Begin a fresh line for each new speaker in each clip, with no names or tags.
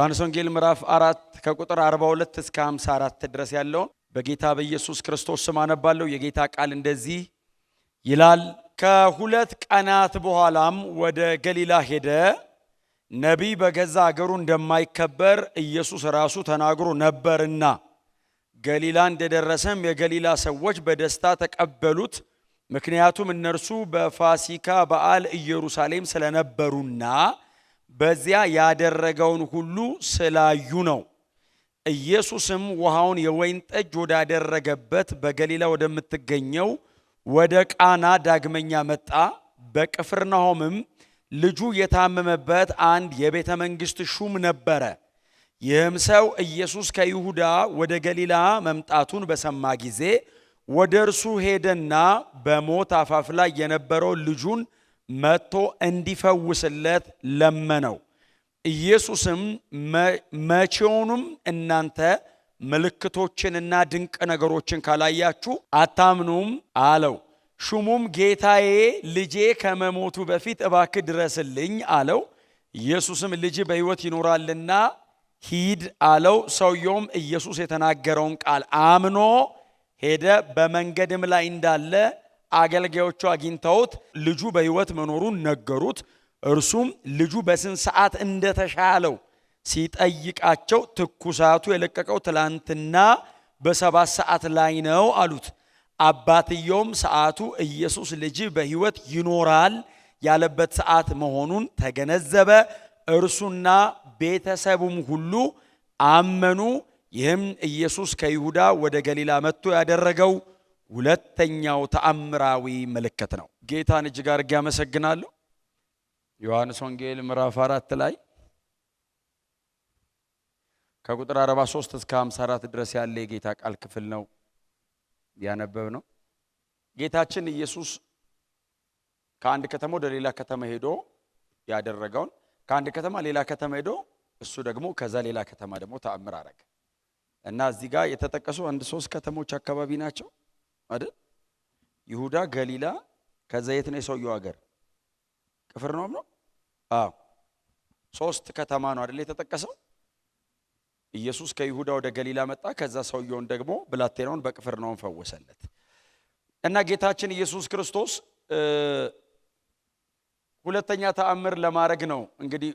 ዮሐንስ ወንጌል ምዕራፍ 4 ከቁጥር 42 እስከ 54 ድረስ ያለው በጌታ በኢየሱስ ክርስቶስ ስም አነባለሁ። የጌታ ቃል እንደዚህ ይላል። ከሁለት ቀናት በኋላም ወደ ገሊላ ሄደ። ነቢይ በገዛ አገሩ እንደማይከበር ኢየሱስ ራሱ ተናግሮ ነበርና። ገሊላ እንደደረሰም የገሊላ ሰዎች በደስታ ተቀበሉት። ምክንያቱም እነርሱ በፋሲካ በዓል ኢየሩሳሌም ስለነበሩና በዚያ ያደረገውን ሁሉ ስላዩ ነው። ኢየሱስም ውሃውን የወይን ጠጅ ወዳደረገበት በገሊላ ወደምትገኘው ወደ ቃና ዳግመኛ መጣ። በቅፍርናሆምም ልጁ የታመመበት አንድ የቤተ መንግሥት ሹም ነበረ። ይህም ሰው ኢየሱስ ከይሁዳ ወደ ገሊላ መምጣቱን በሰማ ጊዜ ወደ እርሱ ሄደና በሞት አፋፍ ላይ የነበረውን ልጁን መጥቶ እንዲፈውስለት ለመነው። ኢየሱስም መቼውንም እናንተ ምልክቶችንና ድንቅ ነገሮችን ካላያችሁ አታምኑም አለው። ሹሙም ጌታዬ፣ ልጄ ከመሞቱ በፊት እባክህ ድረስልኝ አለው። ኢየሱስም ልጅ በሕይወት ይኖራልና ሂድ አለው። ሰውየውም ኢየሱስ የተናገረውን ቃል አምኖ ሄደ። በመንገድም ላይ እንዳለ አገልጋዮቹ አግኝተውት ልጁ በሕይወት መኖሩን ነገሩት። እርሱም ልጁ በስንት ሰዓት እንደተሻለው ሲጠይቃቸው ትኩሳቱ የለቀቀው ትላንትና በ7 ሰዓት ላይ ነው አሉት። አባትየውም ሰዓቱ ኢየሱስ ልጅ በሕይወት ይኖራል ያለበት ሰዓት መሆኑን ተገነዘበ። እርሱና ቤተሰቡም ሁሉ አመኑ። ይህም ኢየሱስ ከይሁዳ ወደ ገሊላ መጥቶ ያደረገው ሁለተኛው ተአምራዊ ምልክት ነው። ጌታን እጅግ አድርጌ አመሰግናለሁ። ዮሐንስ ወንጌል ምዕራፍ 4 ላይ ከቁጥር 43 እስከ 54 ድረስ ያለ የጌታ ቃል ክፍል ነው ያነበብ ነው። ጌታችን ኢየሱስ ከአንድ ከተማ ወደ ሌላ ከተማ ሄዶ ያደረገውን፣ ከአንድ ከተማ ሌላ ከተማ ሄዶ እሱ ደግሞ ከዛ ሌላ ከተማ ደግሞ ተአምር አደረገ እና እዚህ ጋር የተጠቀሱ 1-3 ከተሞች አካባቢ ናቸው አይደል? ይሁዳ፣ ገሊላ፣ ከዛ የት ነው የሰውየው ሀገር? ቅፍርናሆም ነው። አዎ 3 ከተማ ነው አይደል የተጠቀሰው። ኢየሱስ ከይሁዳ ወደ ገሊላ መጣ። ከዛ ሰውየውን ደግሞ ብላቴናውን በቅፍርናሆም ፈወሰለት እና ጌታችን ኢየሱስ ክርስቶስ ሁለተኛ ተአምር ለማድረግ ነው እንግዲህ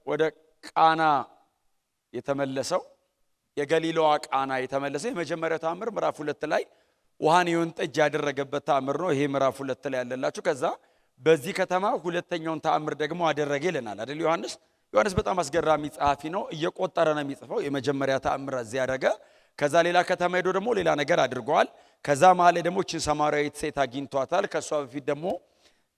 ወደ ቃና የተመለሰው። የገሊላዋ ቃና የተመለሰው የመጀመሪያው ተአምር ምዕራፍ 2 ላይ ውሃን የወይን ጠጅ ያደረገበት ተአምር ነው። ይሄ ምዕራፍ 2 ላይ ያለላችሁ። ከዛ በዚህ ከተማ ሁለተኛውን ተአምር ደግሞ አደረገ ይለናል አይደል? ዮሐንስ በጣም አስገራሚ ጸሐፊ ነው። እየቆጠረ ነው የሚጽፈው። የመጀመሪያ ተአምር እዚህ ያደረገ፣ ከዛ ሌላ ከተማ ሄዶ ደግሞ ሌላ ነገር አድርጓል። ከዛ መሀል ላይ ደግሞ እቺን ሰማርያዊት ሴት አግኝቷታል። ከሷ በፊት ደግሞ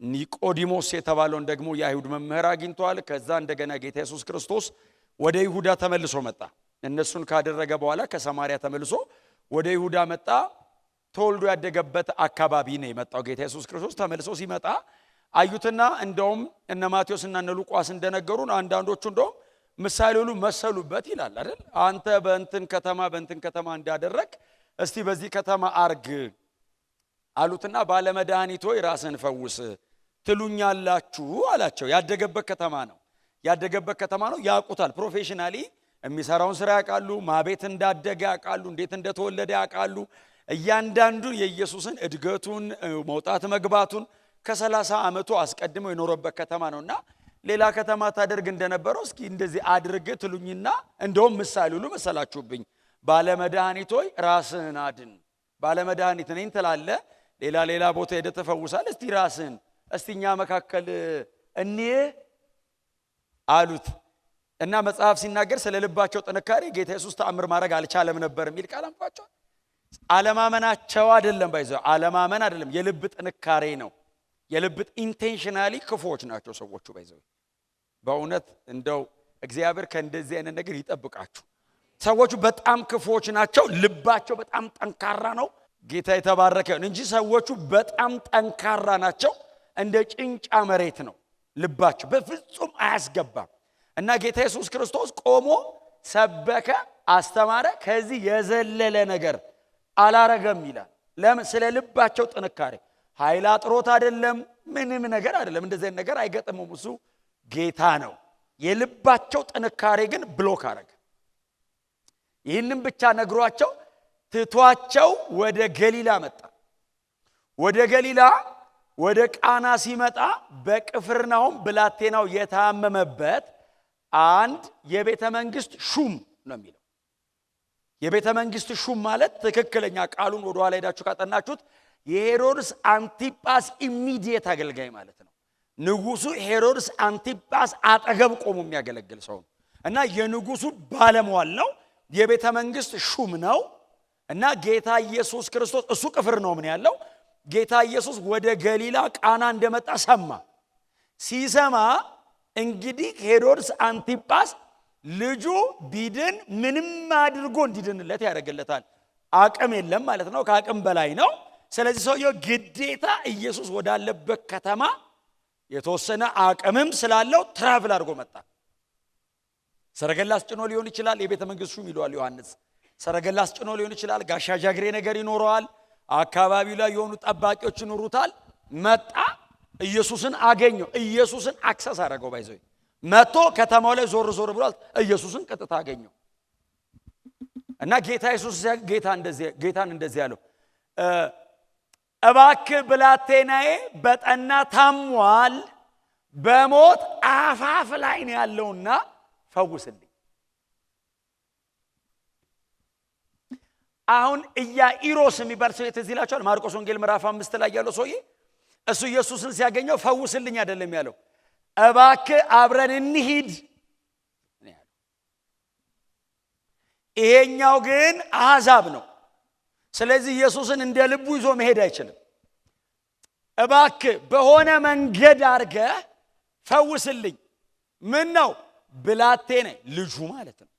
ኒቆዲሞስ የተባለውን ደግሞ የአይሁድ መምህር አግኝቷል። ከዛ እንደገና ጌታ ኢየሱስ ክርስቶስ ወደ ይሁዳ ተመልሶ መጣ። እነሱን ካደረገ በኋላ ከሰማርያ ተመልሶ ወደ ይሁዳ መጣ። ተወልዶ ያደገበት አካባቢ ነው የመጣው ጌታ ኢየሱስ ክርስቶስ። ተመልሶ ሲመጣ አዩትና እንደውም እነ ማቴዎስና እነ ሉቃስ እንደነገሩን አንዳንዶቹ እንደውም ምሳሌ ሁሉ መሰሉበት ይላል አይደል? አንተ በእንትን ከተማ እንዳደረግ እስቲ በዚህ ከተማ አርግ አሉትና ባለመድኃኒት ሆይ ራስን ፈውስ ትሉኛላችሁ አላቸው። ያደገበት ከተማ ነው። ያውቁታል። ፕሮፌሽናሊ የሚሰራውን ስራ ያውቃሉ። ማቤት እንዳደገ ያውቃሉ። እንዴት እንደተወለደ ያውቃሉ። እያንዳንዱ የኢየሱስን እድገቱን መውጣት መግባቱን ከ30 ዓመቱ አስቀድሞ የኖረበት ከተማ ነውና ሌላ ከተማ ታደርግ እንደነበረው እስኪ እንደዚህ አድርግ ትሉኝና እንደውም ምሳሌ ሁሉ መሰላችሁብኝ። ባለመድኃኒት ሆይ ራስህን አድን። ባለመድኃኒት ነኝ ትላለህ፣ ሌላ ቦታ ሄደህ ትፈውሳለህ። እስቲ ራስህን እስቲኛ መካከል እንይ አሉት እና መጽሐፍ ሲናገር ስለ ልባቸው ጥንካሬ ጌታ ኢየሱስ ተአምር ማድረግ አልቻለም ነበር የሚል ቃል አንፋቸው። አለማመናቸው አይደለም፣ አለማመን አይደለም፣ የልብ ጥንካሬ ነው። የልብ ኢንቴንሽናሊ ክፉዎች ናቸው ሰዎቹ። በእውነት እንደው እግዚአብሔር ከእንደዚህ አይነት ነገር ይጠብቃችሁ። ሰዎቹ በጣም ክፉዎች ናቸው። ልባቸው በጣም ጠንካራ ነው። ጌታ የተባረከ ይሁን እንጂ ሰዎቹ በጣም ጠንካራ ናቸው። እንደ ጭንጫ መሬት ነው ልባቸው፣ በፍጹም አያስገባም። እና ጌታ ኢየሱስ ክርስቶስ ቆሞ ሰበከ፣ አስተማረ። ከዚህ የዘለለ ነገር አላረገም ይላል። ለምን? ስለ ልባቸው ጥንካሬ። ኃይል አጥሮት አይደለም፣ ምንም ነገር አይደለም። እንደዚህ ነገር አይገጥመውም። እሱ ጌታ ነው። የልባቸው ጥንካሬ ግን ብሎክ አረገ። ይህንን ብቻ ነግሯቸው ትቷቸው ወደ ገሊላ መጣ። ወደ ገሊላ ወደ ቃና ሲመጣ በቅፍርናሆም ብላቴናው የታመመበት አንድ የቤተ መንግስት ሹም ነው የሚለው። የቤተ መንግስት ሹም ማለት ትክክለኛ ቃሉን ወደ ኋላ ሄዳችሁ ካጠናችሁት የሄሮድስ አንቲጳስ ኢሚዲየት አገልጋይ ማለት ነው። ንጉሱ ሄሮድስ አንቲጳስ አጠገብ ቆሞ የሚያገለግል ሰው ነው እና የንጉሱ ባለሟል ነው። የቤተ መንግስት ሹም ነው እና ጌታ ኢየሱስ ክርስቶስ እሱ ቅፍርናሆም ነው ያለው። ጌታ ኢየሱስ ወደ ገሊላ ቃና እንደመጣ ሰማ። ሲሰማ እንግዲህ ሄሮድስ አንቲጳስ ልጁ ቢድን ምንም አድርጎ እንዲድንለት ያደርግለታል። አቅም የለም ማለት ነው፣ ከአቅም በላይ ነው። ስለዚህ ሰውየው ግዴታ ኢየሱስ ወዳለበት ከተማ የተወሰነ አቅምም ስላለው ትራቭል አድርጎ መጣ። ሰረገላ አስጭኖ ሊሆን ይችላል። የቤተ መንግስት ሹም ይለዋል ዮሐንስ። ሰረገላ አስጭኖ ሊሆን ይችላል። ጋሻ ጃግሬ ነገር ይኖረዋል። አካባቢው ላይ የሆኑ ጠባቂዎች ይኖሩታል። መጣ፣ ኢየሱስን አገኘው። ኢየሱስን አክሰስ አደረገው። ባይዘው መጥቶ ከተማው ላይ ዞር ዞር ብሏል። ኢየሱስን ቀጥታ አገኘው እና ጌታ ኢየሱስ ጌታን እንደዚህ ያለው እባክህ ብላቴናዬ በጠና ታሟል፣ በሞት አፋፍ ላይ ነው ያለውና ፈውስልኝ። አሁን ኢያኢሮስ የሚባል ሰው ትዝ ይላችኋል። ማርቆስ ወንጌል ምዕራፍ 5 ላይ ያለው ሰውዬ እሱ ኢየሱስን ሲያገኘው ፈውስልኝ አይደለም ያለው፣ እባክህ አብረን እንሂድ ነው ያለው። ይሄኛው ግን አሕዛብ ነው። ስለዚህ ኢየሱስን እንደ ልቡ ይዞ መሄድ አይችልም። እባክህ በሆነ መንገድ አድርገህ ፈውስልኝ። ምን ነው? ብላቴና ልጁ ማለት ነው።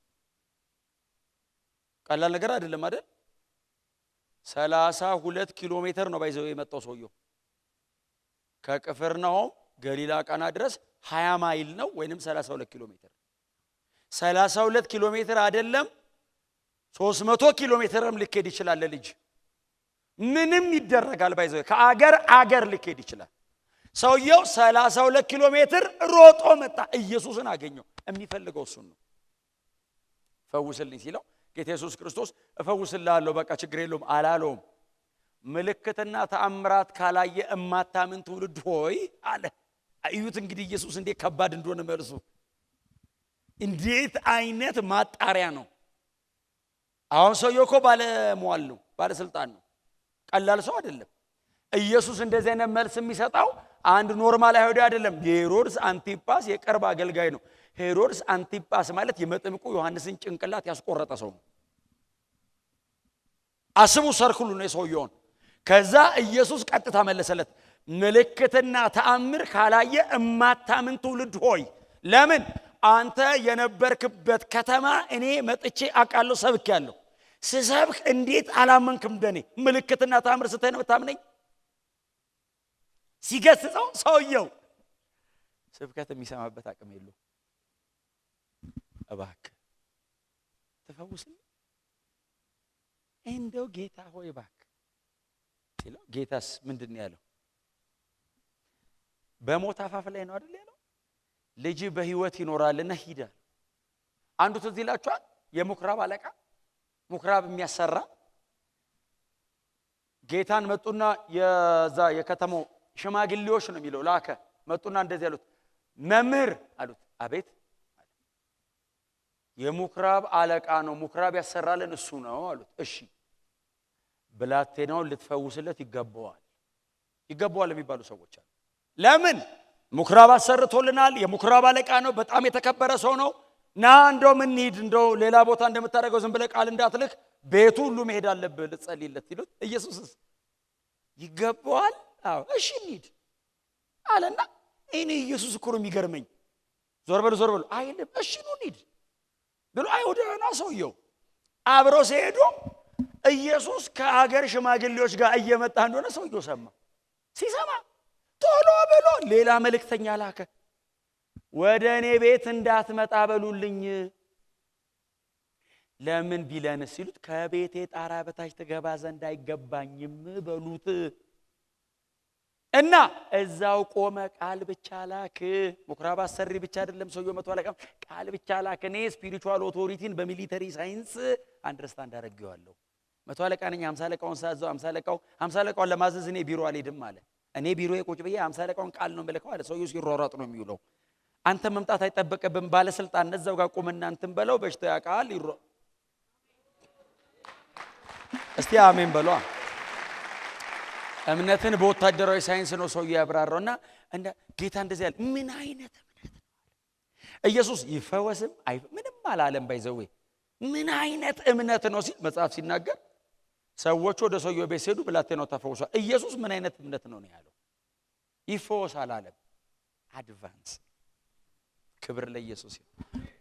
ቀላል ነገር አይደለም አይደል? 32 ኪሎ ሜትር ነው ባይዘው የመጣው ሰውየው ከቅፍርናሆም ገሊላ ቃና ድረስ 20 ማይል ነው ወይንም 32 ኪሎ ሜትር። 32 ኪሎ ሜትር አይደለም 300 ኪሎ ሜትርም ልኬድ ይችላል። ለልጅ ምንም ይደረጋል። ባይዘው ከአገር አገር ልኬድ ይችላል። ሰውየው 32 ኪሎ ሜትር ሮጦ መጣ። ኢየሱስን አገኘው። የሚፈልገው እሱን ነው። ፈውስልኝ ሲለው ጌታ ኢየሱስ ክርስቶስ እፈውስልሃለሁ በቃ ችግር የለውም አላለውም። ምልክትና ተአምራት ካላየ እማታምን ትውልድ ሆይ አለ። አዩት እንግዲህ ኢየሱስ እንዴት ከባድ እንደሆነ መልሱ። እንዴት አይነት ማጣሪያ ነው። አሁን ሰውየው እኮ ባለሟል ነው፣ ባለስልጣን ነው፣ ቀላል ሰው አይደለም። ኢየሱስ እንደዚህ አይነት መልስ የሚሰጣው አንድ ኖርማል አይሁድ አይደለም። የሄሮድስ አንቲጳስ የቅርብ አገልጋይ ነው። ሄሮድስ አንቲጳስ ማለት የመጥምቁ ዮሐንስን ጭንቅላት ያስቆረጠ ሰው ነው። አስቡ ሰርክሉ ነው የሰውየውን። ከዛ ኢየሱስ ቀጥታ መለሰለት፣ ምልክትና ተአምር ካላየ እማታምን ትውልድ ሆይ። ለምን? አንተ የነበርክበት ከተማ እኔ መጥቼ አውቃለሁ፣ ሰብኬያለሁ። ስሰብክ እንዴት አላመንክም? እንደኔ ምልክትና ተአምር ስታይ ነው የምታምነኝ? ሲገስጸው ሰውየው ስብከት የሚሰማበት አቅም የለው። እባክህ ተፈውስልኝ እንደው ጌታ ሆይ እባክህ ሲለው፣ ጌታስ ምንድን ያለው? በሞት አፋፍ ላይ ነው አይደል ያለው? ልጅ በህይወት ይኖራልና ሂድ። አንዱ ትዝ ይላችኋል፣ የምኩራብ አለቃ ምኩራብ የሚያሰራ ጌታን መጡና የዛ የከተማው ሽማግሌዎች ነው የሚለው ላከ። መጡና እንደዚህ ያሉት፣ መምህር አሉት። አቤት። የምኩራብ አለቃ ነው፣ ምኩራብ ያሰራልን እሱ ነው አሉት። እሺ ብላቴናውን ልትፈውስለት ይገባዋል የሚባሉ ሰዎች አሉ። ለምን? ምኩራብ አሰርቶልናል፣ የምኩራብ አለቃ ነው፣ በጣም የተከበረ ሰው ነው። ና እንደው ምን ሂድ፣ እንደው ሌላ ቦታ እንደምታደርገው ዝም ብለህ ቃል እንዳትልክ ቤቱ ሁሉ መሄድ አለብህ ልትጸልይለት ይሉት። ኢየሱስስ ይገባዋል፣ አዎ እሺ እንሂድ አለና እኔ ኢየሱስ እኮ ነው የሚገርመኝ። ዞር በሉ አይልም። እሺ ነው እንሂድ ብሎ አይሁዳውያኑ ሰውየው አብረው ሲሄዱ ኢየሱስ ከአገር ሽማግሌዎች ጋር እየመጣ እንደሆነ ሰውየው ሰማ። ሲሰማ ቶሎ ብሎ ሌላ መልእክተኛ ላከ። ወደ እኔ ቤት እንዳትመጣ በሉልኝ። ለምን ቢለን ሲሉት፣ ከቤቴ ጣራ በታች ትገባ ዘንድ አይገባኝም በሉት። እና እዛው ቆመ። ቃል ብቻ ላክ። ምኩራብ አሰሪ ብቻ አይደለም ሰውየው፣ መቶ አለቃ ቃል ብቻ ላክ። እኔ ስፒሪቹዋል ኦቶሪቲን በሚሊተሪ ሳይንስ አንደርስታንድ አደርገዋለሁ። መቶ አለቃ ነኝ። 50 አለቃውን ሳዘው 50 አለቃውን ለማዘዝ እኔ ቢሮ አልሄድም አለ። እኔ ቢሮዬ ቁጭ ብዬ 50 አለቃውን ቃል ነው የምልከው አለ። ሰውየው ሲሯሯጥ ነው የሚውለው። አንተ መምጣት አይጠበቅብም። ባለስልጣን እዛው ጋር ቆመና እንትን በለው። በሽታ ያቃል ይሮ እስቲ አሜን በሏ። እምነትን በወታደራዊ ሳይንስ ነው ሰውየው ያብራራውና እንደ ጌታ እንደዚህ ያለ ምን አይነት እምነት ነው? ኢየሱስ ይፈወስም ምንም አላለም። ባይዘው ምን አይነት እምነት ነው ሲል መጽሐፍ ሲናገር ሰዎች ወደ ሰውየው ቤት ሲሄዱ ብላቴናው ተፈውሷል። ኢየሱስ ምን አይነት እምነት ነው ያለው? ይፈወስ አላለም። አድቫንስ ክብር ለኢየሱስ ይሁን።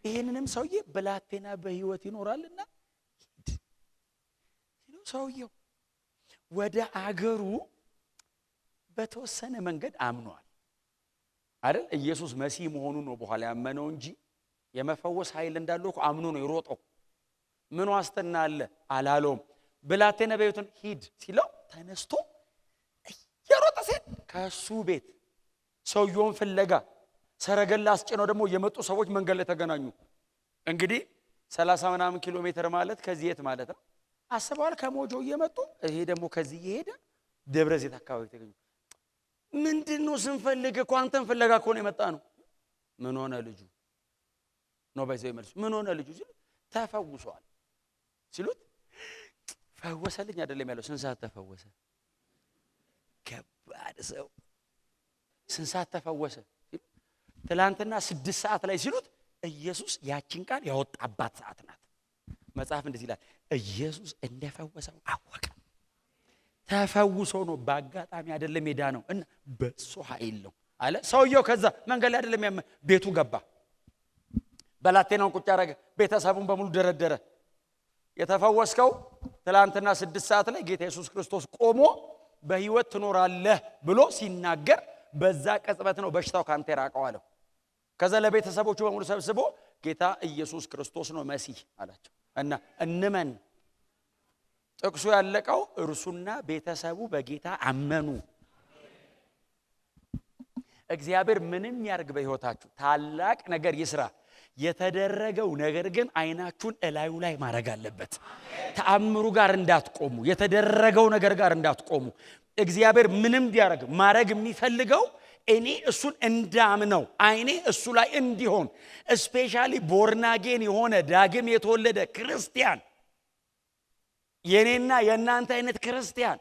ይሄንንም ሰውዬ ብላቴና በህይወት ይኖራልና ሰውየው ወደ አገሩ በተወሰነ መንገድ አምኗል አይደል? ኢየሱስ መሲህ መሆኑን ነው በኋላ ያመነው እንጂ የመፈወስ ኃይል እንዳለው እኮ አምኖ ነው የሮጠው። ምን ዋስትና አለ አላለውም። ብላቴና በህይወት ሂድ ሲለው ተነስቶ የሮጠ ሴት ከሱ ቤት ሰውየውን ፍለጋ ሰረገላ አስጭነው ደግሞ የመጡ ሰዎች መንገድ ላይ ተገናኙ። እንግዲህ 30 ምናምን ኪሎ ሜትር ማለት ከዚህ የት ማለት ነው አስበዋል። ከሞጆ እየመጡ ይሄ ደግሞ ከዚህ እየሄደ ደብረ ዘይት አካባቢ ተገኙ። ምንድነው ስንፈልግ እኮ አንተን ፍለጋ እኮ ነው የመጣ ነው። ምን ሆነ ልጁ ነው ባይዘው ይመልሱ። ምን ሆነ ልጁ ሲሉ ተፈውሷል ሲሉት ፈወሰልኝ አይደለም ያለው። ስንት ሰዓት ተፈወሰ? ከባድ ሰው ስንት ሰዓት ተፈወሰ? ትላንትና 6 ሰዓት ላይ ሲሉት ኢየሱስ ያቺን ቃል ያወጣባት ሰዓት ናት። መጽሐፍ እንደዚህ ይላል፣ ኢየሱስ እንደፈወሰው አወቀ። ተፈውሶ ነው በአጋጣሚ አይደለም የዳነው እና በሱ ኃይል ነው አለ ሰውየው። ከዛ መንገድ ላይ አይደለም ቤቱ ገባ። ብላቴናውን ቁጭ አደረገ። ቤተሰቡን በሙሉ ደረደረ። የተፈወስከው ትላንትና 6 ሰዓት ላይ ጌታ ኢየሱስ ክርስቶስ ቆሞ በህይወት ትኖራለህ ብሎ ሲናገር በዛ ቅጽበት ነው በሽታው ካንተ የራቀው አለው። ከዛ ለቤተሰቦቹ በሙሉ ሰብስቦ ጌታ ኢየሱስ ክርስቶስ ነው መሲህ አላቸው እና እንመን። ጥቅሱ ያለቀው እርሱና ቤተሰቡ በጌታ አመኑ። እግዚአብሔር ምንም ያርግ በህይወታችሁ ታላቅ ነገር ይስራ፣ የተደረገው ነገር ግን አይናችሁን እላዩ ላይ ማድረግ አለበት። ተአምሩ ጋር እንዳትቆሙ፣ የተደረገው ነገር ጋር እንዳትቆሙ። እግዚአብሔር ምንም ቢያርግ ማድረግ የሚፈልገው እኔ እሱን እንዳምነው አይኔ እሱ ላይ እንዲሆን። ስፔሻሊ ቦርናጌን የሆነ ዳግም የተወለደ ክርስቲያን፣ የኔና የእናንተ አይነት ክርስቲያን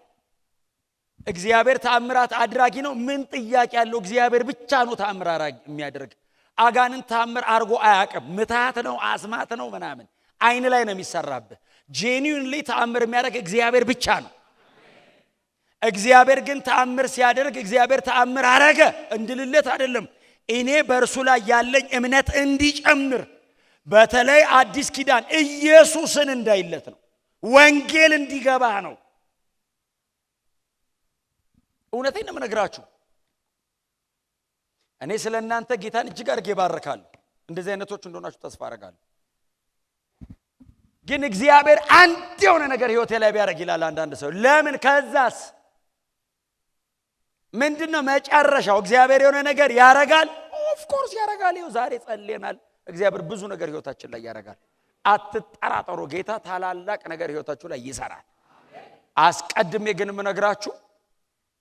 እግዚአብሔር ተአምራት አድራጊ ነው። ምን ጥያቄ ያለው? እግዚአብሔር ብቻ ነው ተአምር የሚያደርግ። አጋንን ተአምር አርጎ አያውቅም። ምታት ነው፣ አስማት ነው ምናምን አይን ላይ ነው የሚሰራብህ። ጄኒዩንሊ ተአምር የሚያደርግ እግዚአብሔር ብቻ ነው። እግዚአብሔር ግን ተአምር ሲያደርግ እግዚአብሔር ተአምር አረገ እንድልለት አይደለም። እኔ በእርሱ ላይ ያለኝ እምነት እንዲጨምር፣ በተለይ አዲስ ኪዳን ኢየሱስን እንዳይለት ነው። ወንጌል እንዲገባ ነው። እውነቴን ነው የምነግራችሁ። እኔ ስለ እናንተ ጌታን እጅግ አድርጌ ባረካለሁ። እንደዚህ አይነቶች እንደሆናችሁ ተስፋ አደርጋለሁ። ግን እግዚአብሔር አንድ የሆነ ነገር ህይወቴ ላይ ቢያደርግ ይላል አንዳንድ ሰው። ለምን? ከዛስ ምንድነው መጨረሻው? እግዚአብሔር የሆነ ነገር ያረጋል። ኦፍ ኮርስ ያረጋል። ይኸው ዛሬ ጸልየናል። እግዚአብሔር ብዙ ነገር ህይወታችን ላይ ያረጋል። አትጠራጠሩ። ጌታ ታላላቅ ነገር ህይወታችሁ ላይ ይሰራል። አስቀድሜ ግን የምነግራችሁ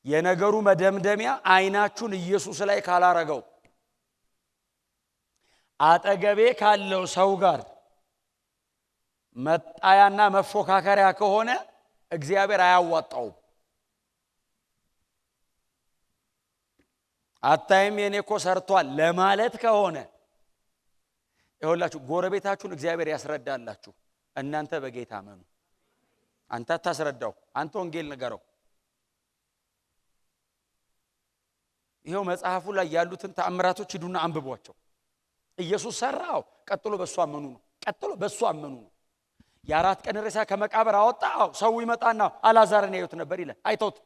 የነገሩ መደምደሚያ አይናችሁን ኢየሱስ ላይ ካላረገው፣ አጠገቤ ካለው ሰው ጋር መጣያና መፎካከሪያ ከሆነ እግዚአብሔር አያዋጣውም። አታይም የኔ እኮ ሰርቷል ለማለት ከሆነ ይኸውላችሁ ጎረቤታችሁን እግዚአብሔር ያስረዳላችሁ። እናንተ በጌታ አመኑ። አንተ አታስረዳው፣ አንተ ወንጌል ንገረው። ይሄው መጽሐፉ ላይ ያሉትን ተአምራቶች ሂዱና አንብቧቸው። ኢየሱስ ሰራው፣ ቀጥሎ በሱ አመኑ ነው። ቀጥሎ በሱ አመኑ ነው። የ4 ቀን ሬሳ ከመቃብር አወጣው። ሰው ይመጣና አላዛርን ያዩት ነበር ይላል። አይተውት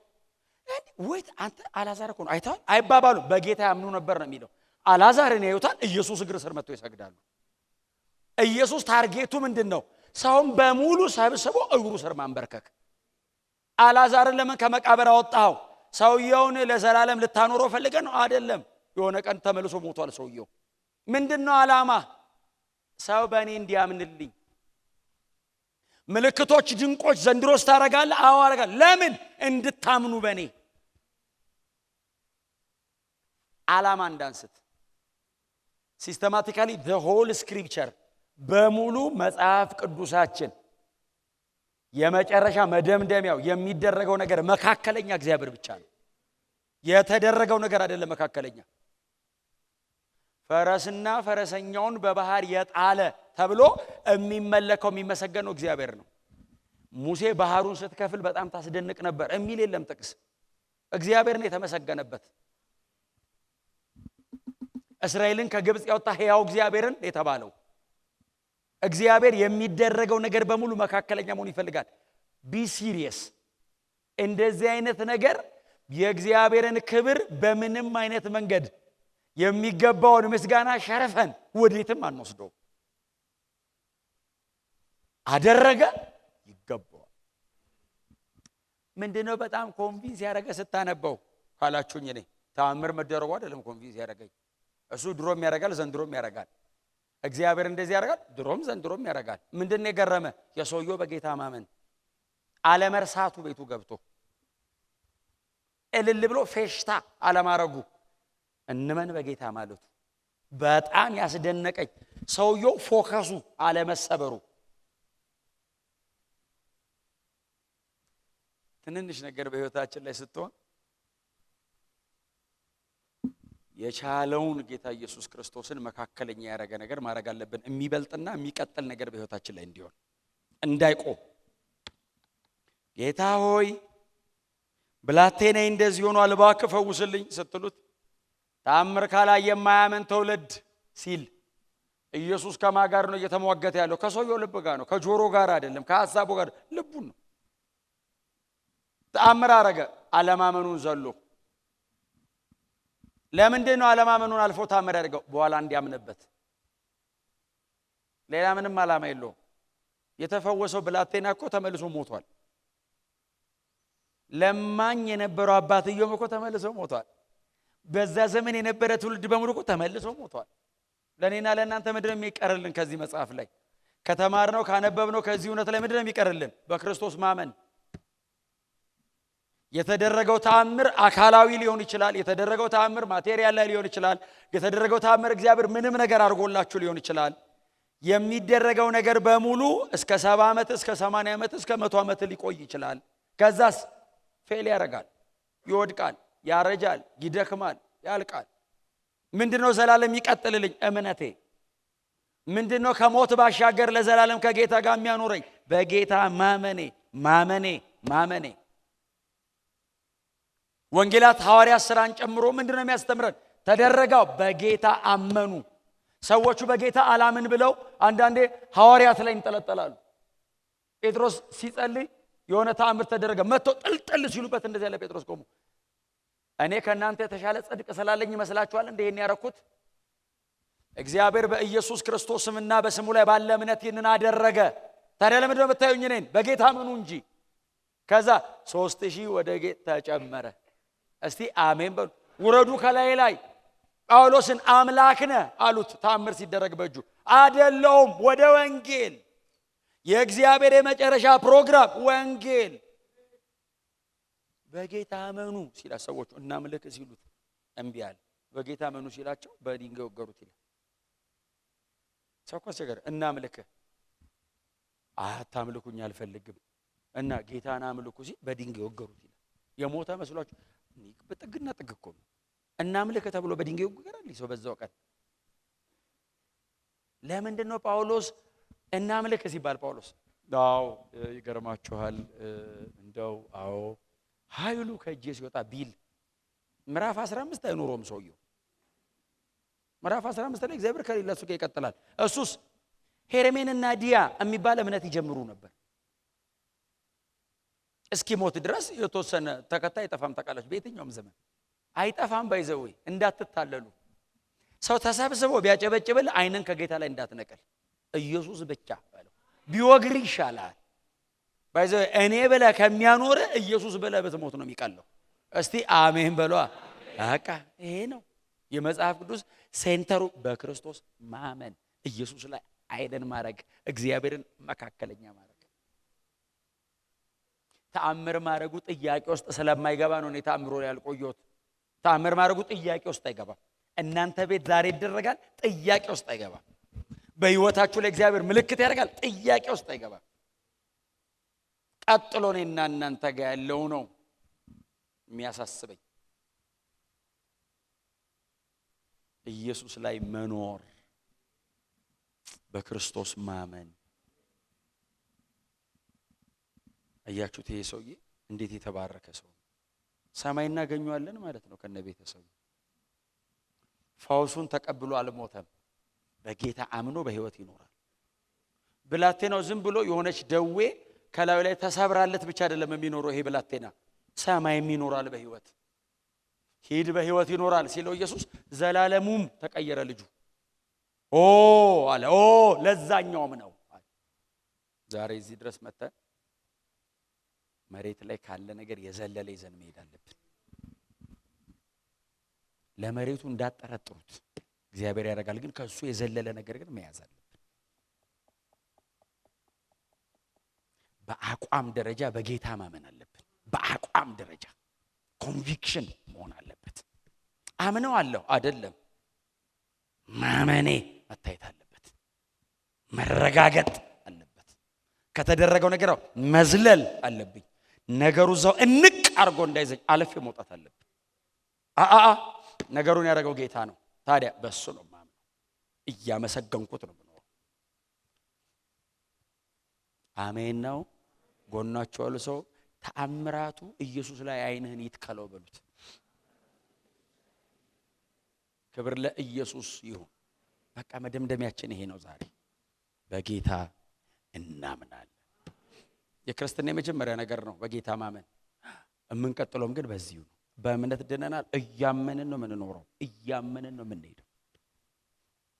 ወይት አንተ አላዛር እኮ ነው አይተው አይባባሉ። በጌታ ያምኑ ነበር ነው የሚለው። አላዛርን ያዩታል። ኢየሱስ እግር ስር መጥተው ይሰግዳሉ። ኢየሱስ ታርጌቱ ምንድነው? ሰውን በሙሉ ሰብስቦ እግሩ ስር ማንበርከክ። አላዛርን ለምን ከመቃብር አወጣው? ሰውየውን ለዘላለም ልታኖረው ፈልገህ ነው አይደለም። የሆነ ቀን ተመልሶ ሞቷል ሰውየው። ምንድነው ዓላማ? ሰው በእኔ እንዲያምንልኝ። ምልክቶች ድንቆች ዘንድሮስ ታረጋለህ? አዎ አረጋለሁ። ለምን? እንድታምኑ በእኔ። ዓላማ እንዳንስት። ሲስተማቲካሊ the whole scripture በሙሉ መጽሐፍ ቅዱሳችን የመጨረሻ መደምደሚያው የሚደረገው ነገር መካከለኛ እግዚአብሔር ብቻ ነው። የተደረገው ነገር አይደለም መካከለኛ። ፈረስና ፈረሰኛውን በባህር የጣለ ተብሎ የሚመለከው የሚመሰገነው እግዚአብሔር ነው። ሙሴ ባህሩን ስትከፍል በጣም ታስደንቅ ነበር የሚል የለም ጥቅስ። እግዚአብሔር ነው የተመሰገነበት። እስራኤልን ከግብጽ ያወጣ ሕያው እግዚአብሔርን የተባለው እግዚአብሔር የሚደረገው ነገር በሙሉ መካከለኛ መሆን ይፈልጋል። ቢ ሲሪየስ። እንደዚህ አይነት ነገር የእግዚአብሔርን ክብር በምንም አይነት መንገድ የሚገባውን ምስጋና ሸረፈን ወዴትም አንወስደው። አደረገ ይገባዋል። ምንድነው በጣም ኮንቪንስ ያደረገ ስታነበው ካላችሁኝ እኔ ተአምር መደረጉ አይደለም ኮንቪንስ ያደረገኝ። እሱ ድሮም ያደርጋል ዘንድሮም ያደርጋል። እግዚአብሔር እንደዚህ ያደርጋል ድሮም ዘንድሮም ያደርጋል። ምንድነው የገረመ? የሰውየው በጌታ ማመን አለመርሳቱ፣ ቤቱ ገብቶ እልል ብሎ ፌሽታ አለማረጉ፣ እንመን በጌታ ማለቱ በጣም ያስደነቀኝ። ሰውየው ፎከሱ አለመሰበሩ። ትንንሽ ነገር በህይወታችን ላይ ስትሆን የቻለውን ጌታ ኢየሱስ ክርስቶስን መካከለኛ ያደረገ ነገር ማድረግ አለብን። የሚበልጥና የሚቀጥል ነገር በህይወታችን ላይ እንዲሆን እንዳይቆም። ጌታ ሆይ ብላቴናዬ እንደዚህ ሆኗል እባክህ ፈውስልኝ ስትሉት ተአምር ካላየ የማያምን ትውልድ ሲል ኢየሱስ ከማን ጋር ነው እየተሟገተ ያለው? ከሰውየው ልብ ጋር ነው። ከጆሮ ጋር አይደለም፣ ከሐሳቡ ጋር። ልቡን ነው። ተአምር አረገ፣ አለማመኑን ዘሎ። ለምንድን ነው አለማመኑን አልፎ ተአምር ያደርገው? በኋላ እንዲያምንበት። ሌላ ምንም ዓላማ የለውም። የተፈወሰው ብላቴና እኮ ተመልሶ ሞቷል። ለማኝ የነበረው አባትየው እኮ ተመልሶ ሞቷል። በዛ ዘመን የነበረ ትውልድ በሙሉ እኮ ተመልሶ ሞቷል። ለኔና ለእናንተ ምንድነው የሚቀርልን? ከዚህ መጽሐፍ ላይ ከተማርነው ካነበብነው ከዚህ እውነት ላይ ምንድነው የሚቀርልን? በክርስቶስ ማመን። የተደረገው ተአምር አካላዊ ሊሆን ይችላል። የተደረገው ተአምር ማቴሪያል ላይ ሊሆን ይችላል። የተደረገው ተአምር እግዚአብሔር ምንም ነገር አድርጎላችሁ ሊሆን ይችላል። የሚደረገው ነገር በሙሉ እስከ 70 ዓመት እስከ 80 ዓመት እስከ 100 ዓመት ሊቆይ ይችላል። ከዛስ ፌል ያደርጋል፣ ይወድቃል፣ ያረጃል፣ ይደክማል፣ ያልቃል። ምንድነው ዘላለም ይቀጥልልኝ? እምነቴ። ምንድነው ከሞት ባሻገር ለዘላለም ከጌታ ጋር የሚያኖረኝ? በጌታ ማመኔ ማመኔ ማመኔ። ወንጌላት ሐዋርያት ሥራን ጨምሮ ምንድነው የሚያስተምረን? ተደረገው በጌታ አመኑ። ሰዎቹ በጌታ አላምን ብለው አንዳንዴ ሐዋርያት ላይ እንጠለጠላሉ። ጴጥሮስ ሲጸልይ የሆነ ተአምር ተደረገ፣ መጥቶ ጥልጥል ሲሉበት እንደዚህ ያለ ጴጥሮስ ቆሞ እኔ ከናንተ የተሻለ ጽድቅ ስላለኝ ይመስላችኋል እንዴ ይሄን ያረኩት? እግዚአብሔር በኢየሱስ ክርስቶስ ስምና በስሙ ላይ ባለ እምነት ይህንን አደረገ። ታዲያ ለምንድን ነው የምታዩኝ እኔን? በጌታ አመኑ እንጂ። ከዛ 3000 ወደ ጌታ ተጨመረ። እስቲ አሜን በሉ። ውረዱ ከላይ ላይ። ጳውሎስን አምላክ ነህ አሉት። ተአምር ሲደረግ በእጁ አይደለውም። ወደ ወንጌል፣ የእግዚአብሔር የመጨረሻ ፕሮግራም ወንጌል። በጌታ አመኑ ሲላ ሰዎች እናምልክ ሲሉት እምቢ አለ። በጌታ አመኑ ሲላቸው በድንጋይ ወገሩት ይላል። ሰውኮ ሲገር እናምልክ፣ አታምልኩኝ አልፈልግም እና ጌታን አምልኩ ሲል በድንጋይ ወገሩት ይላል። የሞተ መስሏችሁ በጥግና ጥግ እኮ ነው። እናምልክ ተብሎ በድንጋይ ወገራል ሰው በዛው ቀን። ለምንድን ነው ጳውሎስ እናምልክ ሲባል ጳውሎስ አዎ ይገርማችኋል እንደው አዎ ኃይሉ ከእጄ ሲወጣ ቢል ምዕራፍ 15 አይኖርም ሰውየው። ምዕራፍ 15 ላይ እግዚአብሔር ከሌላ እሱ ጋር ይቀጥላል። እሱስ ሄርሜንና ዲያ የሚባል እምነት ይጀምሩ ነበር። እስኪሞት ድረስ የተወሰነ ተከታይ አይጠፋም። ታውቃላችሁ በየትኛውም ዘመን አይጠፋም። ባይዘው እንዳትታለሉ። ሰው ተሰብስቦ ቢያጨበጭብል አይንን ከጌታ ላይ እንዳትነቀል። ኢየሱስ ብቻ ባለው ቢወግር ይሻላል። ባይዘው እኔ ብለህ ከሚያኖር ኢየሱስ ብለህ ብትሞት ነው የሚቀለው። እስቲ አሜን በሏ። በቃ ይሄ ነው የመጽሐፍ ቅዱስ ሴንተሩ። በክርስቶስ ማመን፣ ኢየሱስ ላይ አይደን ማድረግ፣ እግዚአብሔርን መካከለኛ ማድረግ። ተአምር ማድረጉ ጥያቄ ውስጥ ስለማይገባ ነው እኔ ተአምሮ ያልቆየሁት። ተአምር ማድረጉ ጥያቄ ውስጥ አይገባም። እናንተ ቤት ዛሬ ይደረጋል፣ ጥያቄ ውስጥ አይገባም። በህይወታችሁ ላይ እግዚአብሔር ምልክት ያደርጋል፣ ጥያቄ ውስጥ አይገባም። ቀጥሎ እኔና እናንተ ጋር ያለው ነው የሚያሳስበኝ። ኢየሱስ ላይ መኖር፣ በክርስቶስ ማመን። አያችሁት? ይሄ ሰውዬ እንዴት የተባረከ ሰው! ሰማይ እናገኘዋለን ማለት ነው ከነ ቤተሰቡ። ፈውሱን ተቀብሎ አልሞተም። በጌታ አምኖ በህይወት ይኖራል። ብላቴናው ዝም ብሎ የሆነች ደዌ ከላዩ ላይ ተሰብራለት ብቻ አይደለም የሚኖረው። ይሄ ብላቴና ሰማይም ይኖራል በህይወት። ሂድ በህይወት ይኖራል ሲለው ኢየሱስ ዘላለሙም ተቀየረ ልጁ። አለ ለዛኛውም ነው። ዛሬ እዚህ ድረስ መጥተን መሬት ላይ ካለ ነገር የዘለለ ይዘን መሄድ አለብን። ለመሬቱ እንዳጠረጥሩት እግዚአብሔር ያደርጋል፣ ግን ከሱ የዘለለ ነገር ግን መያዝ አለብን። በአቋም ደረጃ በጌታ ማመን አለብን። በአቋም ደረጃ ኮንቪክሽን መሆን አለበት። አምነው አለው አይደለም፣ ማመኔ መታየት አለበት፣ መረጋገጥ አለበት። ከተደረገው ነገር መዝለል አለብኝ። ነገሩ እዛው እንቅ አርጎ እንዳይዘኝ አለፍ መውጣት አለብኝ። ነገሩን ያደረገው ጌታ ነው። ታዲያ በሱ ነው ማመን። እያመሰገንኩት ነው ብለው አሜን ነው። ጎናቸው ያሉ ሰው ተአምራቱ ኢየሱስ ላይ አይንህን ይትከለው በሉት። ክብር ለኢየሱስ ይሁን። በቃ መደምደሚያችን ይሄ ነው ዛሬ። በጌታ እናምናለን። የክርስትና የመጀመሪያ ነገር ነው በጌታ ማመን። የምንቀጥለውም ግን በዚሁ ነው። በእምነት ድነናል። እያመንን ነው የምንኖረው፣ እያመንን ነው የምንሄደው።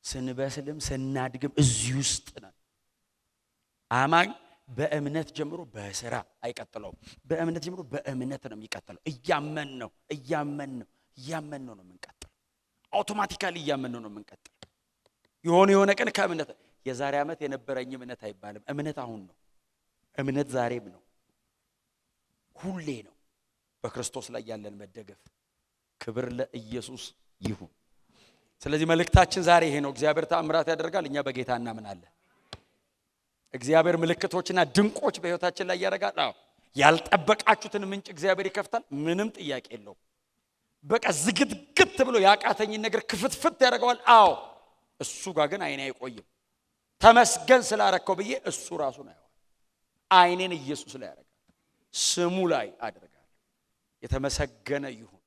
ስንበስልም ስናድግም እዚህ ውስጥ ነን። አማኝ በእምነት ጀምሮ በስራ አይቀጥለውም። በእምነት ጀምሮ በእምነት ነው የሚቀጥለው። እያመን ነው ነው የምንቀጥለው። አውቶማቲካሊ እያመን ነው የምንቀጥለው። የሆነ ቀን ከእምነት የዛሬ ዓመት የነበረኝ እምነት አይባልም። እምነት አሁን ነው። እምነት ዛሬም ነው፣ ሁሌ ነው። በክርስቶስ ላይ ያለን መደገፍ። ክብር ለኢየሱስ ይሁን። ስለዚህ መልእክታችን ዛሬ ይሄ ነው። እግዚአብሔር ተአምራት ያደርጋል፣ እኛ በጌታ እናምናለን። እግዚአብሔር ምልክቶችና ድንቆች በህይወታችን ላይ ያደርጋል። ያልጠበቃችሁትን ምንጭ እግዚአብሔር ይከፍታል። ምንም ጥያቄ የለው። በቃ ዝግትግት ብሎ ያቃተኝን ነገር ክፍትፍት ያደርገዋል። እሱ ጋር ግን አይኔ አይቆይም። ተመስገን ስላረከው ብዬ እሱ ራሱ ነው ያው አይኔን ኢየሱስ ላይ ያደርጋል፣ ስሙ ላይ አደርጋለሁ። የተመሰገነ ይሁን።